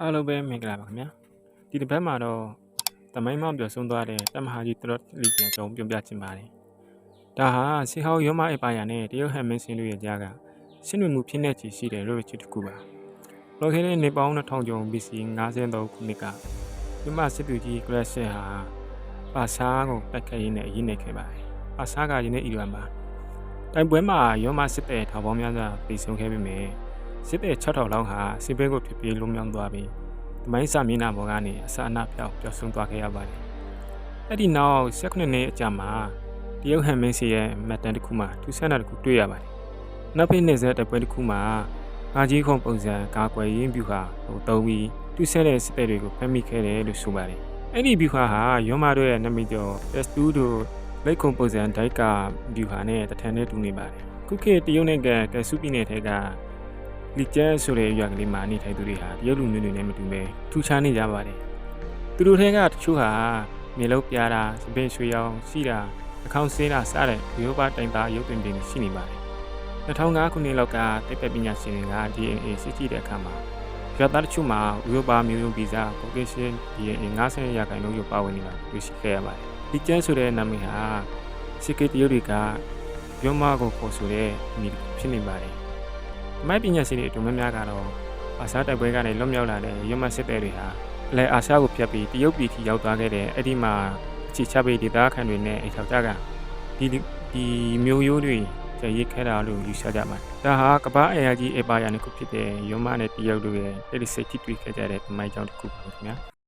အားလုံးပဲမင်္ဂလာပါခင်ဗျာဒီတစ်ပတ်မှာတော့သမိုင်းမှပြောဆုံးသွားတဲ့တပ်မဟာကြီးတရတ်လီကျန်အကြောင်းပြောပြချင်ပါတယ်ဒါဟာစီဟောင်းရောမအပါယာနဲ့တရုတ်ဟန်မင်းစင်တို့ရဲ့ကြားကရှင်းလင်းမှုဖြစ်နေချီရှိတဲ့ရိုးရချစ်တစ်ခုပါလော်ခဲတဲ့နေပေါင်း2000ကျော် BC 53ခုနှစ်ကမြမစစ်သူကြီးကရက်ဆင်ဟာပါဆာကိုတိုက်ခိုက်ရင်းနဲ့အရင်နေခဲ့ပါတယ်ပါဆာကယင်းနဲ့အီရန်မှာတိုင်ပွဲမှာရောမစစ်တဲ့ထောင်ပေါင်းများစွာပြည်ဆုံးခဲ့ပြီးမြဲစစ်တဲ့6000လောက်ဟာစစ်ဘဲကိုဖြစ်ပြီးလုံးမြောက်သွားပြီးတမိုင်းစာမျက်နှာပေါ်ကနေအစအနပြောက်ပျောက်ဆုံးသွားခဲ့ရပါတယ်။အဲ့ဒီနောက်18နှစ်အကြာမှာတရုတ်ဟန်မင်းစီရဲ့မတ်တန်တစ်ခုမှာထူးဆန်းတာတစ်ခုတွေ့ရပါတယ်။နောက်ပြီးနေဆက်တဲ့ပွဲတစ်ခုမှာငါကြီးခုံပုံစံကာကွယ်ရင်းဗျူဟာတုံးပြီးထူးဆန်းတဲ့စစ်တဲ့တွေကိုဖမ်းမိခဲ့တယ်လို့ဆိုပါတယ်။အဲ့ဒီဗျူဟာဟာရောမတို့ရဲ့နမိတ်ကျော် S2 တို့လက်ခုံပုံစံဒိုက်ကာဗျူဟာနဲ့တထန်နဲ့တူနေပါတယ်။ခုခေတ်တရုတ်နိုင်ငံကဆူပြည်နယ်ထဲကလီကျဲဆိုတဲ့ရွာကလေးမှာနေထိုင်သူတွေဟာတရုတ်လူမျိုးတွေနဲ့မတူဘဲထူးခြားနေကြပါတယ်။သူတို့ထဲကတချို့ဟာမြေလုံးပြားတာစပင်းရွှေရောင်ရှိတာအခေါင်းစင်းတာစတဲ့ရိုးပါတိုင်တာရုပ်သွင်းတွေရှိနေပါတယ်။2005ခုနှစ်လောက်ကတိတ်ပပညာရှင်တွေက DNA စစ်ကြည့်တဲ့အခါမှာရွာသားတချို့မှာရိုးပါမျိုးရုံဗီဇကိုကေရှင်း DNA 50%ရာခိုင်နှုန်းရုပ်ပါဝင်နေတာတွေ့ရှိခဲ့ရပါတယ်။လီကျဲဆိုတဲ့နာမည်ဟာစစ်ကေတရုတ်တွေကရောမကိုပေါ်ဆိုတဲ့အမည်ဖြစ်နေပါတယ်။မိုက်ပညာရှင်တွေအတူများများကတော့အာရှတိုက်ပွဲကနေလွတ်မြောက်လာတဲ့ရမစစ်တဲ့တွေဟာအလဲအာရှကိုဖြတ်ပြီးတရုတ်ပြည်ထိရောက်သွားခဲ့တဲ့အဲ့ဒီမှာအခြေချပြီးဒေသခံတွေနဲ့အိမ်ထောင်ကြကဒီမျိုးရိုးတွေကြရိတ်ခဲတာလို့ယူဆကြပါတယ်။ဒါဟာကမ္ဘာအရာကြီးအပါယာနှစ်ခုဖြစ်တဲ့ရမနဲ့တရုတ်တို့ရဲ့တိတ်ဆိတ်ထိတွေ့ခဲ့ကြတဲ့သမိုင်းကြောင်းတစ်ခုပါခင်ဗျာ။